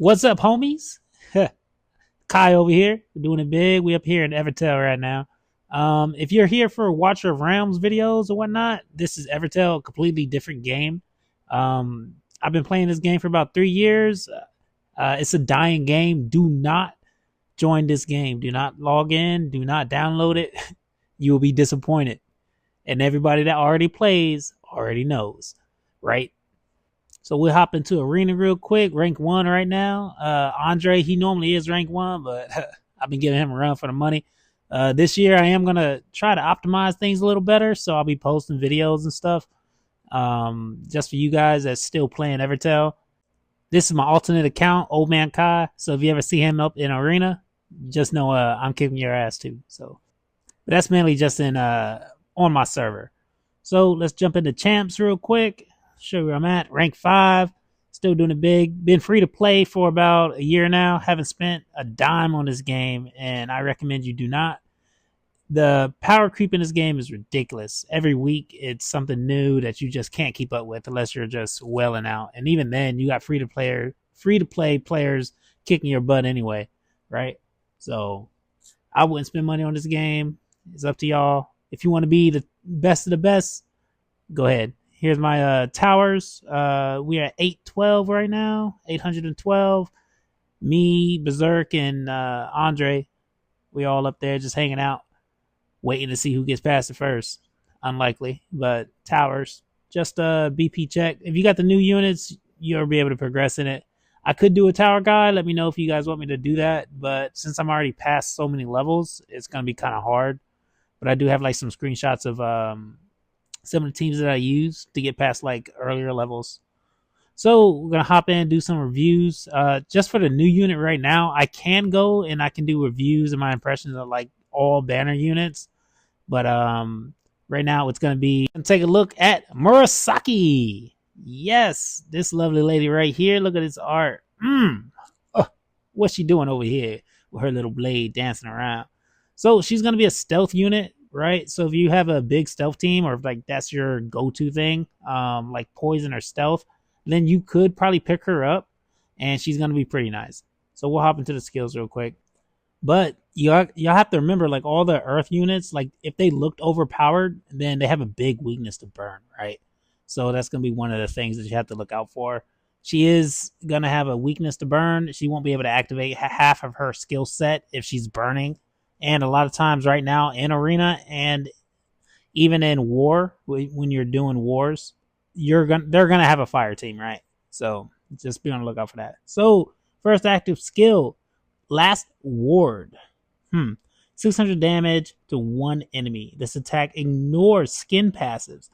What's up, homies? Kai over here. We're doing it big. We up here in Evertale right now. If you're here for Watcher of Realms videos or whatnot, this is Evertale, a completely different game. I've been playing this game for about 3 years. It's a dying game. Do not join this game. Do not log in. Do not download it. You will be disappointed. And everybody that already plays already knows, right? So we'll hop into arena real quick. Rank 1 right now. Andre, he normally is rank 1, but I've been giving him a run for the money. This year I am going to try to optimize things a little better, so I'll be posting videos and stuff just for you guys that's still playing Evertale. This is my alternate account, Old Man Kai. So if you ever see him up in arena, just know I'm kicking your ass too. So, but that's mainly just in on my server. So let's jump into champs real quick. Show you where I'm at. Rank 5. Still doing it big. Been free to play for about a year now. Haven't spent a dime on this game, and I recommend you do not. The power creep in this game is ridiculous. Every week it's something new that you just can't keep up with unless you're just welling out. And even then, you got free to play players kicking your butt anyway, right? So I wouldn't spend money on this game. It's up to y'all. If you want to be the best of the best, go ahead. Here's my towers. We are at 812 right now. 812. Me, Berserk, and Andre. We all up there just hanging out, waiting to see who gets past it first. Unlikely, but towers. Just a BP check. If you got the new units, you'll be able to progress in it. I could do a tower guide. Let me know if you guys want me to do that. But since I'm already past so many levels, it's going to be kind of hard. But I do have like some screenshots of some of the teams that I use to get past like earlier levels. So we're going to hop in and do some reviews. Just for the new unit right now, I can go and I can do reviews and my impressions of like all banner units. But right now it's going to be, take a look at Murasaki. Yes, this lovely lady right here. Look at this art. Oh, what's she doing over here with her little blade dancing around? So she's going to be a stealth unit. Right, so if you have a big stealth team, or if like that's your go-to thing, like poison or stealth, then you could probably pick her up, and she's gonna be pretty nice. So we'll hop into the skills real quick. But y'all have to remember, like all the earth units, like if they looked overpowered, then they have a big weakness to burn, right? So that's gonna be one of the things that you have to look out for. She is gonna have a weakness to burn. She won't be able to activate half of her skill set if she's burning. And a lot of times right now in arena and even in war, when you're doing wars, they're gonna have a fire team, right? So just be on the lookout for that. So first active skill, last ward. 600 damage to one enemy. This attack ignores skin passives.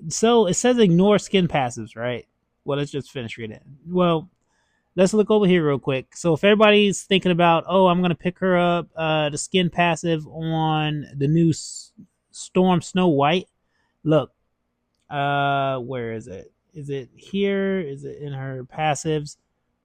So it says ignore skin passives, right? Well, let's just finish reading. Well, let's look over here real quick. So if everybody's thinking about, oh, I'm going to pick her up, the skin passive on the new Storm Snow White. Look, where is it? Is it here? Is it in her passives?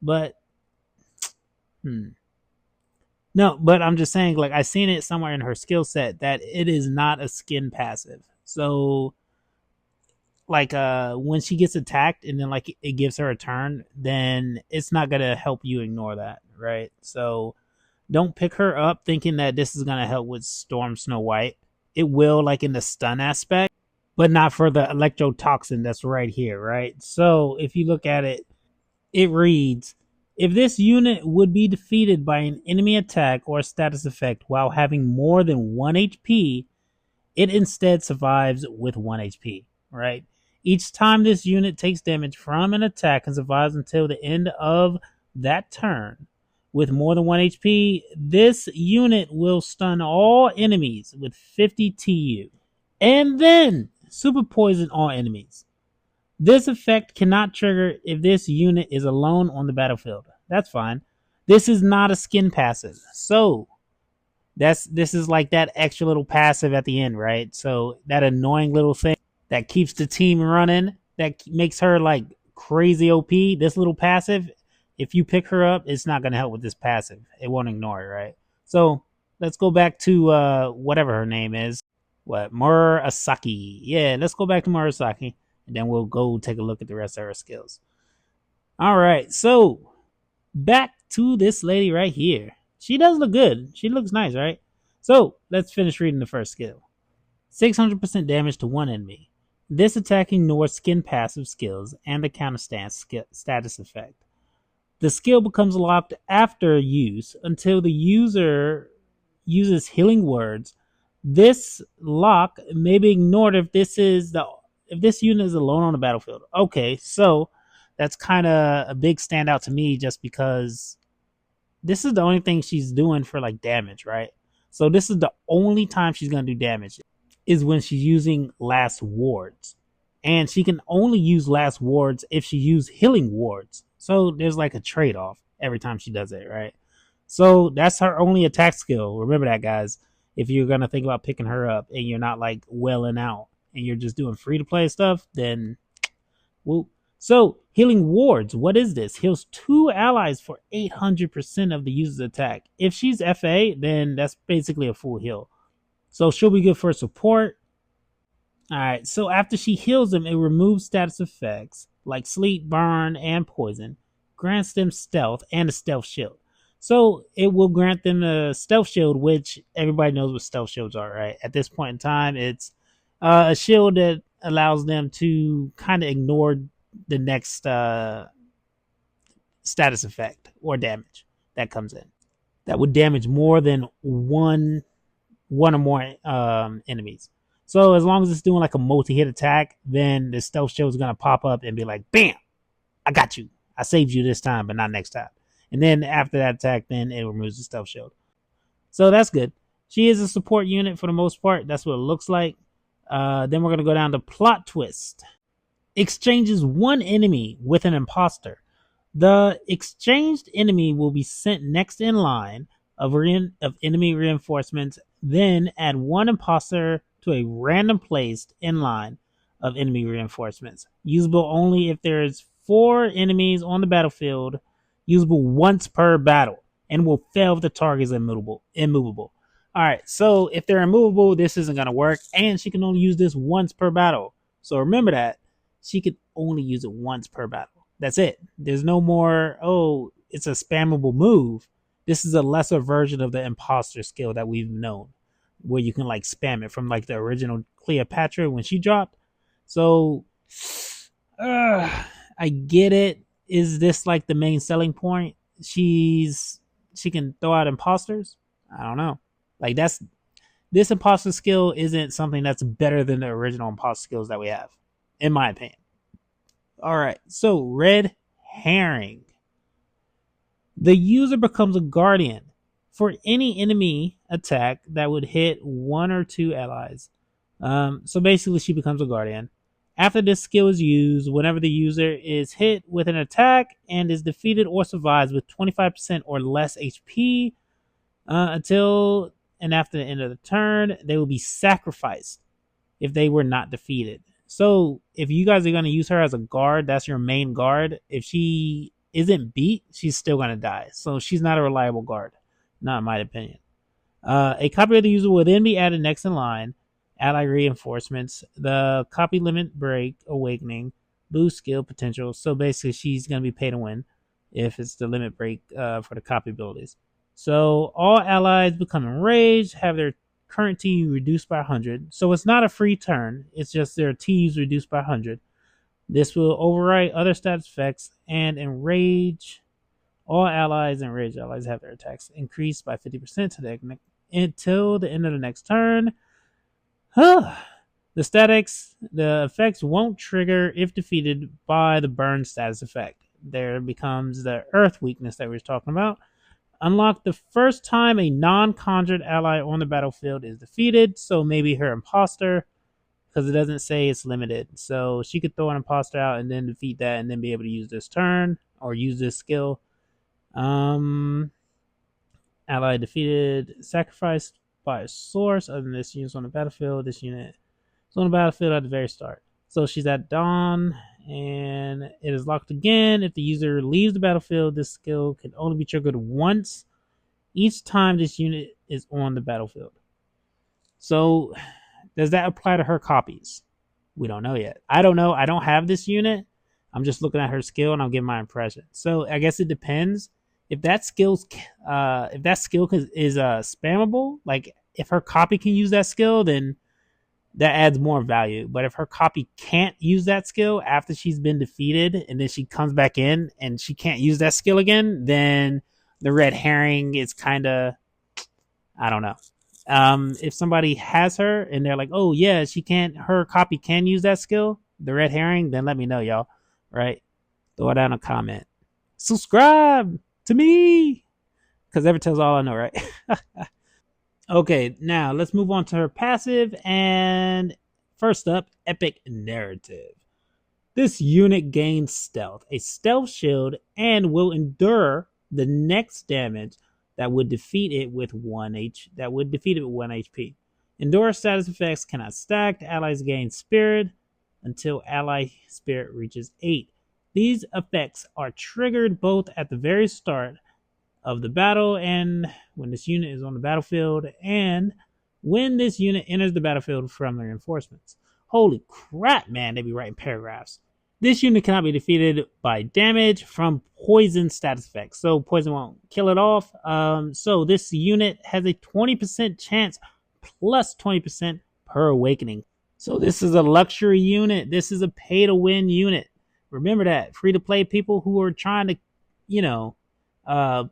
But, no, but I'm just saying, like, I've seen it somewhere in her skill set that it is not a skin passive. So like when she gets attacked and then like it gives her a turn, then it's not gonna help you ignore that, right? So don't pick her up thinking that this is gonna help with Storm Snow White. It will, like in the stun aspect, but not for the electrotoxin that's right here, right? So if you look at it, it reads, if this unit would be defeated by an enemy attack or status effect while having more than 1 HP, it instead survives with 1 HP, right? Each time this unit takes damage from an attack and survives until the end of that turn with more than 1 HP, this unit will stun all enemies with 50 TU and then super poison all enemies. This effect cannot trigger if this unit is alone on the battlefield. That's fine. This is not a skin passive. So this is like that extra little passive at the end, right? So that annoying little thing that keeps the team running, that makes her like crazy OP. This little passive, if you pick her up, it's not going to help with this passive. It won't ignore it, right? So let's go back to whatever her name is. What? Murasaki. Yeah, let's go back to Murasaki, and then we'll go take a look at the rest of her skills. All right, so back to this lady right here. She does look good. She looks nice, right? So let's finish reading the first skill. 600% damage to one enemy. This attack ignores skin passive skills and the counter status effect. The skill becomes locked after use until the user uses healing words. This lock may be ignored if this unit is alone on the battlefield. Okay, so that's kind of a big standout to me just because this is the only thing she's doing for like damage, right? So this is the only time she's gonna do damage is when she's using last wards. And she can only use last wards if she uses healing wards. So there's like a trade-off every time she does it, right? So that's her only attack skill. Remember that, guys. If you're gonna think about picking her up and you're not like welling out and you're just doing free to play stuff, then well, so healing wards, what is this? Heals 2 allies for 800% of the user's attack. If she's FA, then that's basically a full heal. So she'll be good for support. Alright, so after she heals them, it removes status effects like sleep, burn, and poison, grants them stealth and a stealth shield. So it will grant them a stealth shield, which everybody knows what stealth shields are, right? At this point in time, it's a shield that allows them to kind of ignore the next status effect or damage that comes in. That would damage more than one or more enemies. So as long as it's doing like a multi-hit attack, then the stealth shield is gonna pop up and be like, "Bam! I got you. I saved you this time, but not next time." And then after that attack, then it removes the stealth shield. So that's good. She is a support unit for the most part. That's what it looks like. Then we're gonna go down to plot twist. Exchanges one enemy with an imposter. The exchanged enemy will be sent next in line of enemy reinforcements, then add one imposter to a random place in line of enemy reinforcements. Usable only if there is 4 enemies on the battlefield, usable once per battle, and will fail if the target is immovable. Alright, so if they're immovable, this isn't going to work, and she can only use this once per battle. So remember that. She could only use it once per battle. That's it. There's no more, oh, it's a spammable move. This is a lesser version of the imposter skill that we've known, where you can like spam it from like the original Cleopatra when she dropped. So, I get it. Is this like the main selling point? She can throw out imposters. I don't know. Like this imposter skill isn't something that's better than the original imposter skills that we have, in my opinion. All right, so red herring. The user becomes a guardian for any enemy attack that would hit 1 or 2 allies. So basically, she becomes a guardian. After this skill is used, whenever the user is hit with an attack and is defeated or survives with 25% or less HP until and after the end of the turn, they will be sacrificed if they were not defeated. So if you guys are going to use her as a guard, that's your main guard. If she isn't beat, she's still going to die. So she's not a reliable guard, not in my opinion. A copy of the user will then be added next in line. Ally reinforcements, the copy limit break, awakening, boost skill potential. So basically, she's going to be pay to win if it's the limit break for the copy abilities. So all allies become enraged, have their current T reduced by 100. So it's not a free turn. It's just their T's reduced by 100. This will overwrite other status effects and enrage all allies. Enraged allies have their attacks increased by 50% until the end of the next turn. The effects won't trigger if defeated by the burn status effect. There becomes the earth weakness that we were talking about. Unlock the first time a non-conjured ally on the battlefield is defeated. So maybe her imposter, because it doesn't say it's limited. So she could throw an imposter out and then defeat that and then be able to use this turn or use this skill. Ally defeated, sacrificed by a source other than this unit on the battlefield. This unit is on the battlefield at the very start. So she's at dawn, and it is locked again. If the user leaves the battlefield, this skill can only be triggered once each time this unit is on the battlefield. So does that apply to her copies? We don't know yet. I don't know. I don't have this unit. I'm just looking at her skill and I'm giving my impression. So I guess it depends. If that skill is spammable, like if her copy can use that skill, then that adds more value. But if her copy can't use that skill after she's been defeated and then she comes back in and she can't use that skill again, then the red herring is kind of, I don't know. If somebody has her and they're like, oh yeah, her copy can use that skill, the red herring, then let me know, y'all. Right? Throw it down a comment. Subscribe to me, because Evertale's all I know, right? Okay, now let's move on to her passive. And first up, Epic Narrative. This unit gains stealth, a stealth shield, and will endure the next damage that would defeat it with 1 HP. Endure status effects cannot stack. Allies gain spirit until ally spirit reaches 8. These effects are triggered both at the very start of the battle and when this unit is on the battlefield, and when this unit enters the battlefield from the reinforcements. Holy crap, man, they be writing paragraphs. This unit cannot be defeated by damage from poison status effects, so poison won't kill it off. So this unit has a 20% chance plus 20% per awakening. So this is a luxury unit. This is a pay to win unit. Remember that. Free to play people who are trying to,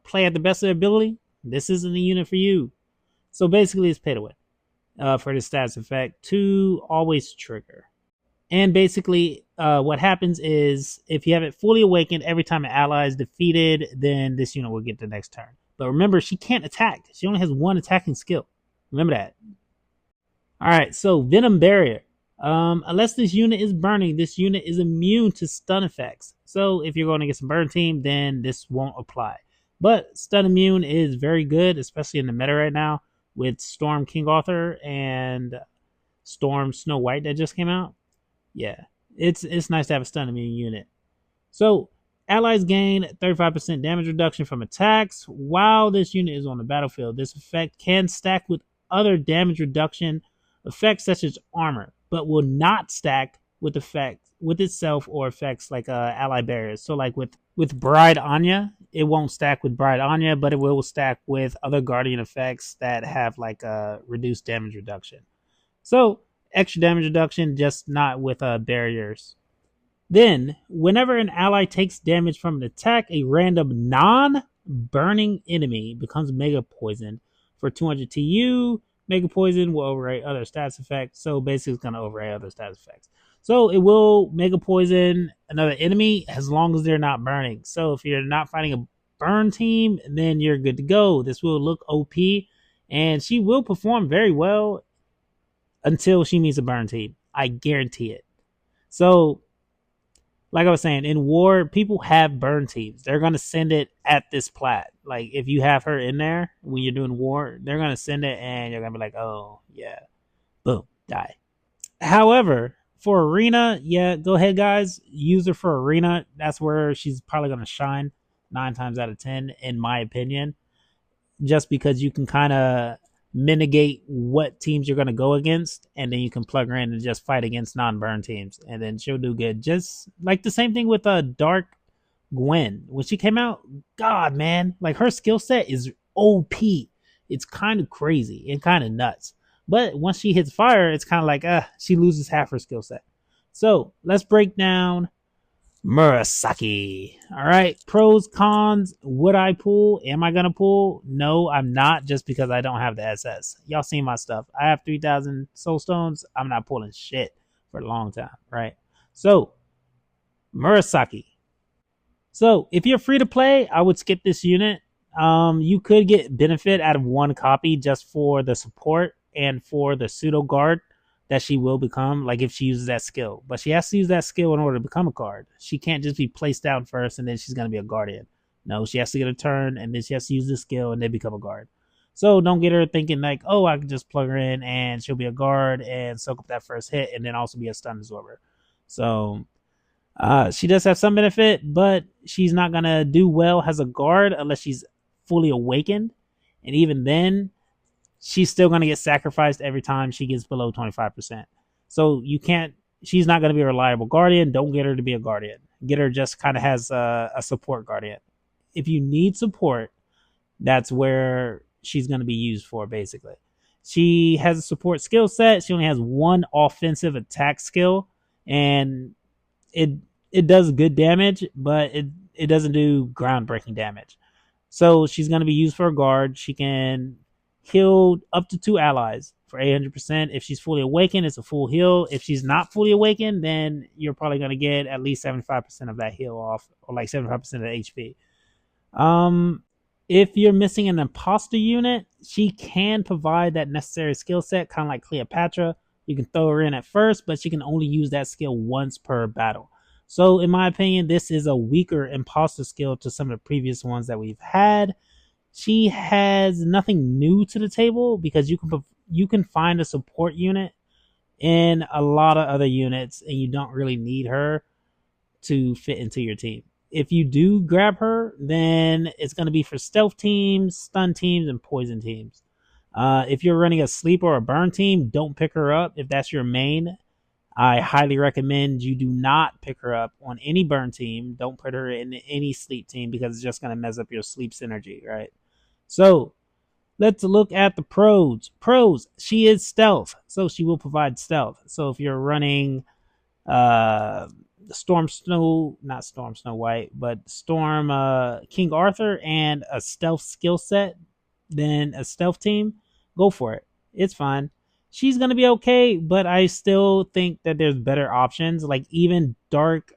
play at the best of their ability. This isn't the unit for you. So basically it's pay to win for the status effect to always trigger. And basically what happens is if you have it fully awakened, every time an ally is defeated, then this unit will get the next turn. But remember, she can't attack. She only has 1 attacking skill. Remember that. All right, so Venom Barrier. Unless this unit is burning, this unit is immune to stun effects. So if you're going to get some burn team, then this won't apply. But stun immune is very good, especially in the meta right now with Storm King Arthur and Storm Snow White that just came out. Yeah, it's nice to have a stun immune unit. So allies gain 35% damage reduction from attacks while this unit is on the battlefield. This effect can stack with other damage reduction effects such as armor, but will not stack with itself or effects like ally barriers. So like with Bride Anya, it won't stack with Bride Anya, but it will stack with other Guardian effects that have like a reduced damage reduction. So extra damage reduction, just not with barriers. Then, whenever an ally takes damage from an attack, a random non-burning enemy becomes Mega Poisoned for 200 TU. Mega Poison will override other stats effects. So basically it's going to override other stats effects. So it will Mega Poison another enemy as long as they're not burning. So if you're not fighting a burn team, then you're good to go. This will look OP and she will perform very well until she meets a burn team. I guarantee it. So like I was saying, in war, people have burn teams. They're going to send it at this plat. Like, if you have her in there when you're doing war, they're going to send it, and you're going to be like, oh, yeah. Boom. Die. However, for Arena, yeah, go ahead, guys. Use her for Arena. That's where she's probably going to shine 9 times out of 10, in my opinion. Just because you can kind of mitigate what teams you're going to go against, and then you can plug her in and just fight against non-burn teams, and then she'll do good. Just like the same thing with Dark Gwen. When she came out, God, man, like her skill set is OP. It's kind of crazy and kind of nuts. But once she hits fire, it's kind of like, she loses half her skill set. So let's break down Murasaki. All right. Pros, cons. Would I pull? Am I going to pull? No, I'm not, just because I don't have the SS. Y'all seen my stuff. I have 3,000 soul stones. I'm not pulling shit for a long time. Right. So, Murasaki. So, if you're free to play, I would skip this unit. You could get benefit out of 1 copy just for the support and for the pseudo guard that she will become, like if she uses that skill. But she has to use that skill in order to become a guard. She can't just be placed down first and then she's going to be a guardian. No, she has to get a turn and then she has to use the skill and then become a guard. So don't get her thinking like, oh, I can just plug her in and she'll be a guard and soak up that first hit and then also be a stun absorber. So she does have some benefit, but she's not going to do well as a guard unless she's fully awakened. And even then, she's still going to get sacrificed every time she gets below 25%. So she's not going to be a reliable guardian. Don't get her to be a guardian. get her just kind of has a support guardian. If you need support, that's where she's going to be used for basically. She has a support skill set. She only has one offensive attack skill, and it it does good damage, but it doesn't do groundbreaking damage. So she's going to be used for a guard. She can heal up to 2 allies for 800%. If she's fully awakened, it's a full heal. If she's not fully awakened, then you're probably going to get at least 75% of that heal off, or like 75% of the HP. Um, if you're missing an imposter unit, she can provide that necessary skill set, kind of like Cleopatra. You can throw her in at first, but she can only use that skill once per battle. So, in my opinion, this is a weaker imposter skill to some of the previous ones that we've had. She has nothing new to the table because you can find a support unit in a lot of other units, and you don't really need her to fit into your team. If you do grab her, then it's going to be for stealth teams, stun teams, and poison teams. If you're running a sleep or a burn team, don't pick her up if that's your main. I highly recommend you do not pick her up on any burn team. Don't put her in any sleep team because it's just going to mess up your sleep synergy, right? So let's look at the pros. Pros, she is stealth, so she will provide stealth. So if you're running uh Storm Snow White, but Storm King Arthur and a stealth skill set, then a stealth team, go for it. It's fine. She's gonna be okay, but I still think that there's better options. Like even Dark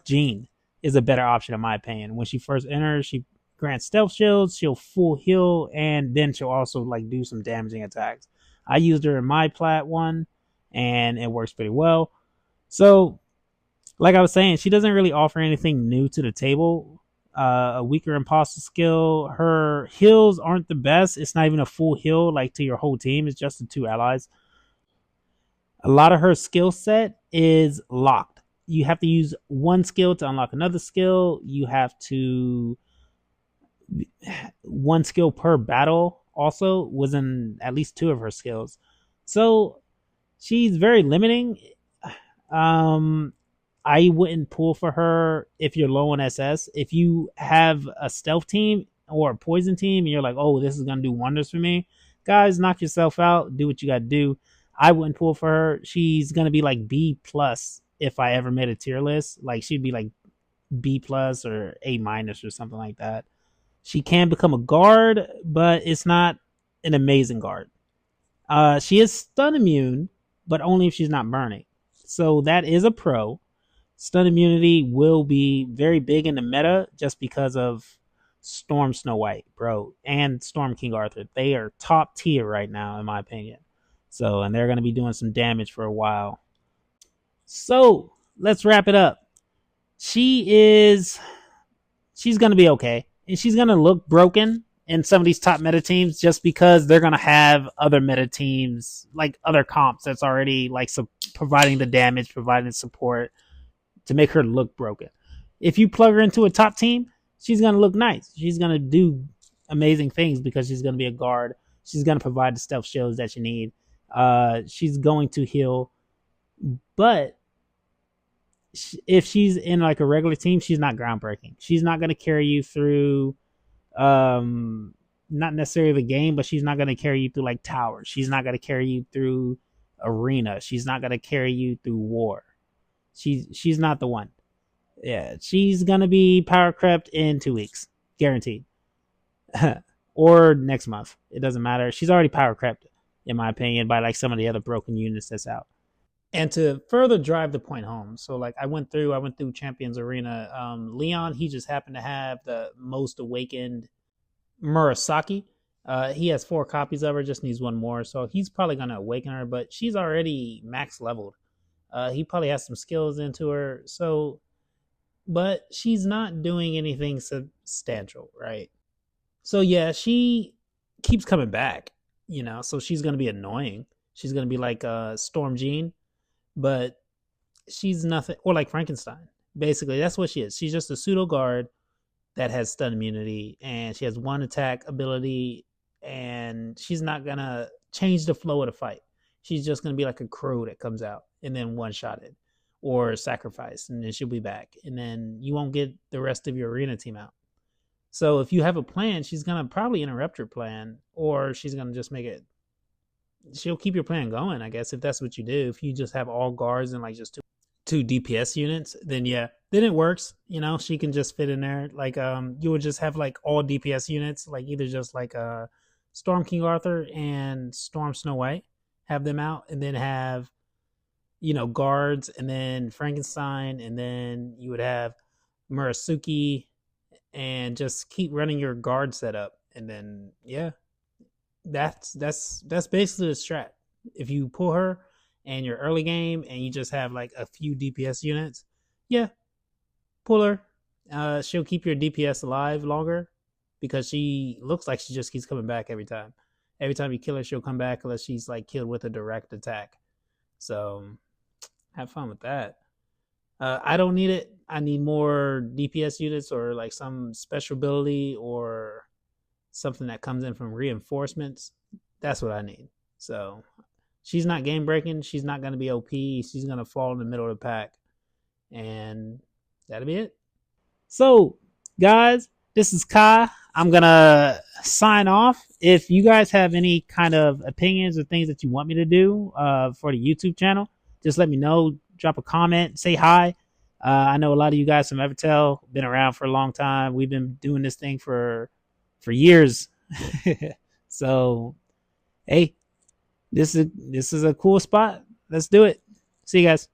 Jean is a better option in my opinion. When she first enters, she grants stealth shields, she'll full heal, and then she'll also like do some damaging attacks. I used her in my plat one, and it works pretty well. So, like I was saying, she doesn't really offer anything new to the table. A weaker imposter skill. Her heals aren't the best. It's not even a full heal like to your whole team. It's just the 2 allies. A lot of her skill set is locked. You have to use one skill to unlock another skill. You have to one skill per battle. Also, was in at least 2 of her skills. So she's very limiting. Um, I wouldn't pull for her if you're low on SS. If you have a stealth team or a poison team and you're like, oh, this is going to do wonders for me, guys, knock yourself out. Do what you got to do. I wouldn't pull for her. She's going to be like B plus if I ever made a tier list. Like she'd be like B plus or A minus or something like that. She can become a guard, but it's not an amazing guard. She is stun immune, but only if she's not burning. So that is a pro. Stun immunity will be very big in the meta just because of Storm Snow White, bro, and Storm King Arthur. They are top tier right now, in my opinion. So, and they're going to be doing some damage for a while. So, let's wrap it up. She's going to be okay. And she's going to look broken in some of these top meta teams just because they're going to have other meta teams, like other comps that's already like providing the damage, providing the support to make her look broken. If you plug her into a top team, she's going to look nice. She's going to do amazing things because she's going to be a guard. She's going to provide the stealth shields that you need. She's going to heal. But if she's in like a regular team, she's not groundbreaking. She's not going to carry you through not necessarily the game, but she's not going to carry you through like towers. She's not going to carry you through arena. She's not going to carry you through war. She's not the one. Yeah, she's going to be power crept in 2 weeks. Guaranteed. Or next month. It doesn't matter. She's already power crept, in my opinion, by like some of the other broken units that's out. And to further drive the point home, so like I went through Champions Arena. Leon, he just happened to have the most awakened Murasaki. He has 4 copies of her, just needs 1 more, so he's probably gonna awaken her. But she's already max leveled. He probably has some skills into her, so but she's not doing anything substantial, right? So yeah, she keeps coming back, so she's gonna be annoying. She's gonna be like Storm Jean, but she's nothing, or like Frankenstein. Basically, that's what she is. She's just a pseudo guard that has stun immunity, and she has 1 attack ability, and she's not gonna change the flow of the fight. She's just gonna be like a crow that comes out and then one-shot it, or sacrifice, and then she'll be back. And then you won't get the rest of your arena team out. So if you have a plan, she's gonna probably interrupt your plan, or she's gonna just make it. She'll keep your plan going, I guess, if that's what you do. If you just have all guards and like just two DPS units, then yeah, then it works. You know, she can just fit in there. Like you would just have like all DPS units, like either just like Storm King Arthur and Storm Snow White, have them out, and then have guards, and then Frankenstein, and then you would have Murasaki, and just keep running your guard setup, and then yeah, that's basically the strat. If you pull her and your early game and you just have like a few DPS units, yeah, pull her. She'll keep your DPS alive longer because she looks like she just keeps coming back every time. Every time you kill her, she'll come back unless she's like killed with a direct attack. So have fun with that. I don't need it. I need more DPS units or like some special ability or something that comes in from reinforcements. That's what I need. So she's not game breaking. She's not going to be OP. She's going to fall in the middle of the pack. And that'll be it. So, guys, this is Kai. I'm going to sign off. If you guys have any kind of opinions or things that you want me to do for the YouTube channel, just let me know. Drop a comment. Say hi. I know a lot of you guys from Evertale, been around for a long time. We've been doing this thing for years. So, hey, this is a cool spot. Let's do it. See you guys.